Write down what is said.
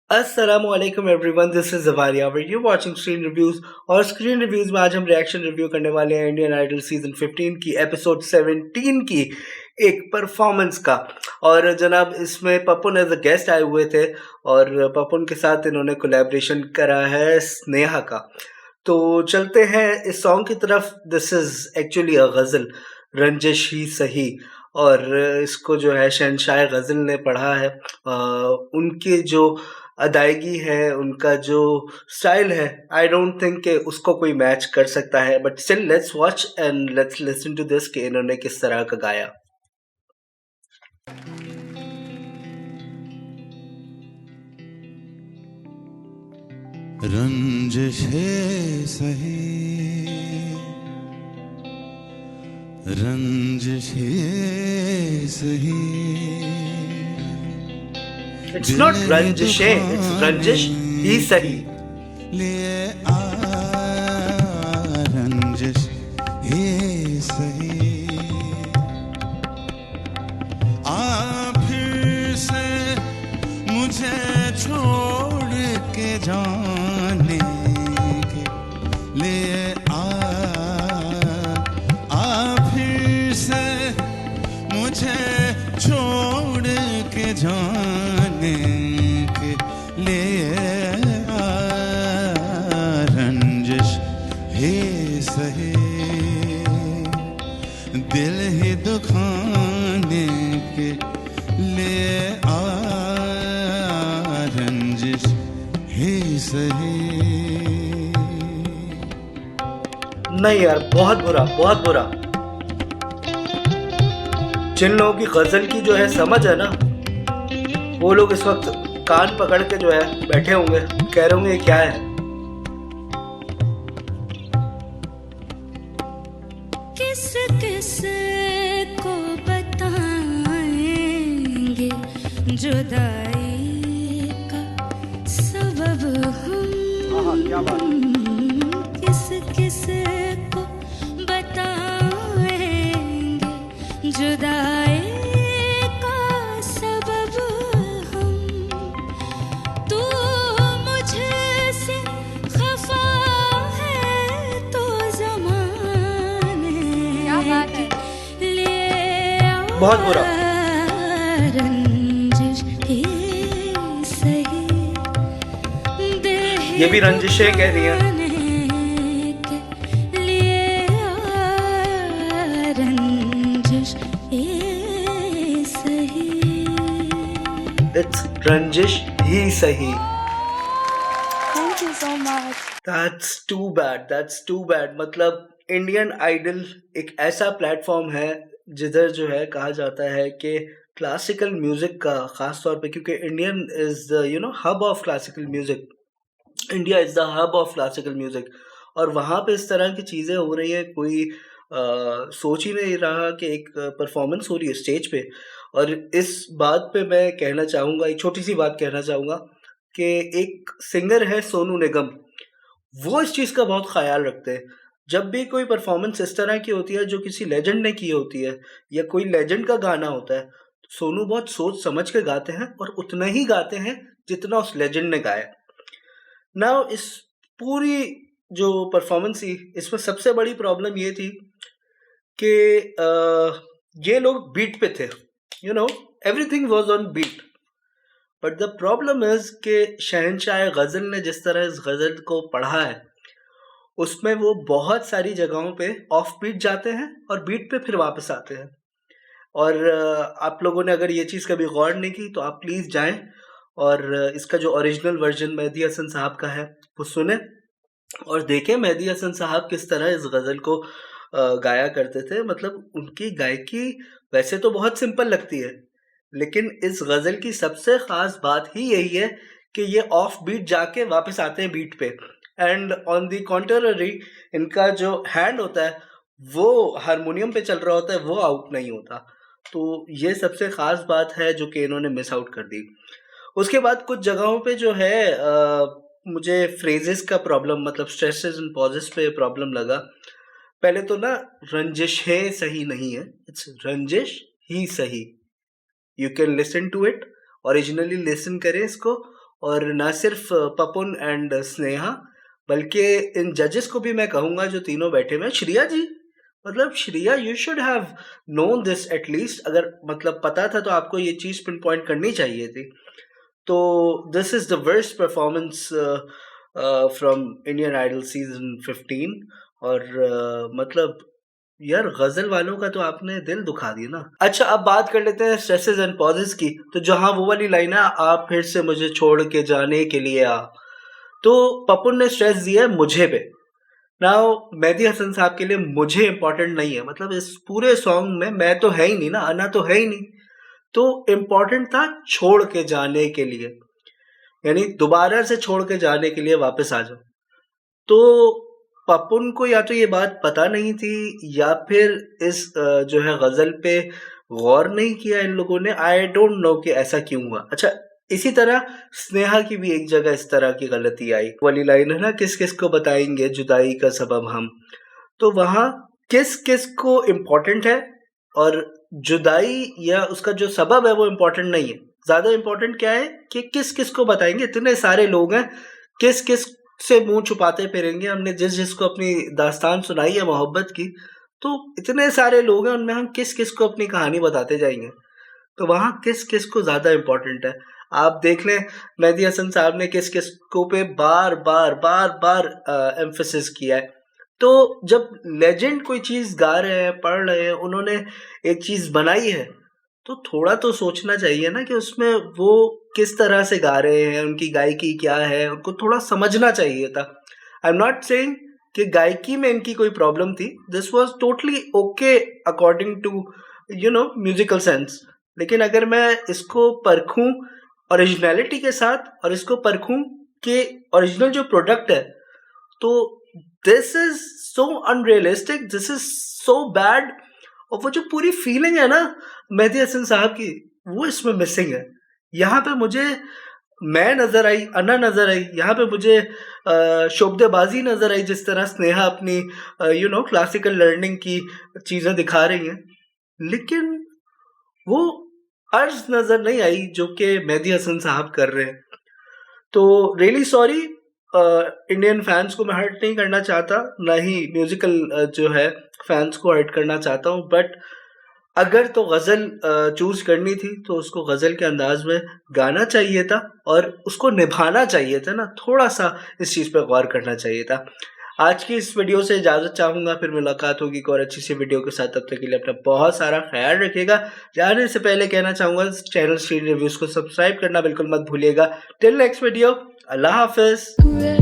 अस्सलामुअलैकुम everyone, this is Jawaria where you watching screen reviews. और screen reviews में आज हम रिएक्शन रिव्यू करने वाले हैं इंडियन आइडल सीजन 15 की एपिसोड 17 की एक परफॉर्मेंस का। और जनाब इसमें पपुन एज अ गेस्ट आए हुए थे और पपुन के साथ इन्होंने कोलैबोरेशन करा है स्नेहा का। तो चलते हैं इस सॉन्ग की तरफ। दिस इज एक्चुअली अ गज़ल, रंजिश ही सही। और इसको जो है शहनशाह गज़ल ने पढ़ा है। उनकी जो अदायगी है, उनका जो स्टाइल है, आई डोंट थिंक कि उसको कोई मैच कर सकता है। But still let's watch and let's listen to this कि इन्होंने किस तरह का गाया। रंजिश है सही, रंजिश है सही। इट्स नॉट रंजिश, इट्स रंजिश ही सही। लिए आ रंजिश है सही। आ फिर से मुझे छोड़ के जाने के लिए आ फिर से मुझे छोड़ के जाने के लिए रंजिश है सही। दिल ही दुखाने के लिए रंजिश है सही। नहीं यार, बहुत बुरा, बहुत बुरा। जिन लोगों की गजल की जो है समझ है ना, वो लोग इस वक्त कान पकड़ के जो है बैठे होंगे, कह रहे होंगे ये क्या है। किस किस को बताएंगे जुदाई का सबब हम। क्या बात। किस किस को बताएंगे जुदाई का सबब हम। तू मुझसे खफा है तो ज़माने के लिए बहुत बुरा। रंजिश ही सही। ये भी रंजिशें कह रही हैं। It's रंजिश ही सही। Thank you so much. That's too bad. That's too bad. मतलब इंडियन आइडल एक ऐसा प्लेटफॉर्म है जिधर जो है कहा जाता है कि क्लासिकल म्यूजिक का खास तौर पे, क्योंकि Indian is the hub of classical music. India is the hub of classical music. और वहाँ पे इस तरह की चीज़ें हो रही हैं, कोई सोच ही नहीं रहा कि एक परफॉर्मेंस हो रही है स्टेज पे। और इस बात पे मैं कहना चाहूँगा, एक छोटी सी बात कहना चाहूँगा कि एक सिंगर है सोनू निगम, वो इस चीज़ का बहुत ख्याल रखते हैं। जब भी कोई परफॉर्मेंस इस तरह की होती है जो किसी लेजेंड ने की होती है या कोई लेजेंड का गाना होता है, सोनू बहुत सोच समझ के गाते हैं और उतना ही गाते हैं जितना उस लेजेंड ने गाया। नाउ इस पूरी जो परफॉर्मेंस थी, इसमें सबसे बड़ी प्रॉब्लम ये थी कि ये लोग बीट पे थे। Everything was on beat. But the problem is कि शहनशाह गज़ल ने जिस तरह इस गज़ल को पढ़ा है, उसमें वो बहुत सारी जगहों पे ऑफ बीट जाते हैं और बीट पे फिर वापस आते हैं। और आप लोगों ने अगर ये चीज़ कभी गौर नहीं की तो आप प्लीज़ जाएं और इसका जो ओरिजिनल वर्जन मेहदी हसन साहब का है वो सुने और देखें मेहदी हसन साहब किस तरह इस गज़ल को गाया करते थे। मतलब उनकी गायकी वैसे तो बहुत सिंपल लगती है, लेकिन इस गज़ल की सबसे ख़ास बात ही यही है कि ये ऑफ बीट जाके वापस आते हैं बीट पे। एंड ऑन दी कॉन्ट्ररी, इनका जो हैंड होता है वो हारमोनियम पे चल रहा होता है, वो आउट नहीं होता। तो ये सबसे ख़ास बात है जो कि इन्होंने मिस आउट कर दी। उसके बाद कुछ जगहों पे जो है मुझे फ्रेजेस का प्रॉब्लम, मतलब स्ट्रेसेस एंड पॉजेस पे प्रॉब्लम लगा। पहले तो ना रंजिश है सही नहीं है, it's Ranjish Hi Sahi. You can listen to it, originally listen करें इसको और ना सिर्फ पपुन एंड स्नेहा, बल्कि इन जजेस को भी मैं कहूँगा जो तीनों बैठे हुए हैं, श्रिया जी, मतलब Shriya you should have known this at least, अगर मतलब पता था तो आपको ये चीज़ पिन पॉइंट करनी चाहिए थी। तो this is the worst performance from Indian Idol season 15 और मतलब यार गजल वालों का तो आपने दिल दुखा दिया ना। अच्छा, अब बात कर लेते हैं स्ट्रेसेस एंड पॉजेस की। तो जहां वो वाली लाइन है, आप फिर से मुझे छोड़ के जाने के लिए आ, तो पपुन ने स्ट्रेस दिया है मुझे पे। नाउ मेहदी हसन साहब के लिए मुझे इंपॉर्टेंट नहीं है, मतलब इस पूरे सॉन्ग में मैं तो है ही नहीं ना, अना तो है ही नहीं, तो इम्पॉर्टेंट था छोड़ के जाने के लिए, यानी दोबारा से छोड़ के जाने के लिए वापस आ जाओ। तो पपुन को या तो ये बात पता नहीं थी या फिर इस जो है गजल पे गौर नहीं किया इन लोगों ने, आई डोंट नो कि ऐसा क्यों हुआ। अच्छा, इसी तरह स्नेहा की भी एक जगह इस तरह की गलती आई, वाली लाइन है ना, किस किस को बताएंगे जुदाई का सबब हम, तो वहाँ किस किस को इम्पोर्टेंट है और जुदाई या उसका जो सबब है वो इम्पोर्टेंट नहीं है। ज़्यादा इम्पोर्टेंट क्या है कि किस किस को बताएंगे, इतने सारे लोग हैं, किस किस से मुंह छुपाते फिरेंगे। हमने जिस जिसको अपनी दास्तान सुनाई है मोहब्बत की, तो इतने सारे लोग हैं, उनमें हम किस किस को अपनी कहानी बताते जाएंगे, तो वहाँ किस किस को ज़्यादा इम्पोर्टेंट है। आप देख लें मेहदी हसन साहब ने किस किस को पे बार बार बार बार एम्फेसिस किया है। तो जब लेजेंड कोई चीज़ गा रहे हैं, पढ़ रहे हैं, उन्होंने एक चीज़ बनाई है, तो थोड़ा तो सोचना चाहिए ना कि उसमें वो किस तरह से गा रहे हैं, उनकी गायकी क्या है, उनको थोड़ा समझना चाहिए था। आई एम नॉट सेइंग कि गायकी में इनकी कोई प्रॉब्लम थी, this was totally okay according to you know musical sense, लेकिन अगर मैं इसको परखूं ओरिजिनलिटी के साथ और इसको परखूं कि ओरिजिनल जो प्रोडक्ट है, तो this is so unrealistic, this is so bad. और वो जो पूरी फीलिंग है ना मेहदी हसन साहब की, वो इसमें मिसिंग है। यहाँ पे मुझे मैं नज़र आई, अना नज़र आई, यहाँ पे मुझे शोबदेबाजी नज़र आई, जिस तरह स्नेहा अपनी यू नो क्लासिकल लर्निंग की चीज़ें दिखा रही हैं, लेकिन वो अर्ज नज़र नहीं आई जो कि मेहदी हसन साहब कर रहे हैं। तो रियली सॉरी, इंडियन फैंस को मैं हर्ट नहीं करना चाहता, ना ही म्यूजिकल जो है फैंस को हर्ट करना चाहता हूँ, बट अगर तो गज़ल चूज़ करनी थी तो उसको गज़ल के अंदाज में गाना चाहिए था और उसको निभाना चाहिए था ना, थोड़ा सा इस चीज़ पर गौर करना चाहिए था। आज की इस वीडियो से इजाज़त चाहूँगा, फिर मुलाकात होगी एक और अच्छी सी वीडियो के साथ। तब तक के लिए अपना बहुत सारा ख्याल रखिएगा। जाने से पहले कहना चाहूँगा चैनल स्ट्रीट रिव्यूज़ को सब्सक्राइब करना बिल्कुल मत भूलिएगा। टिल नेक्स्ट वीडियो, अल्लाह हाफिज़।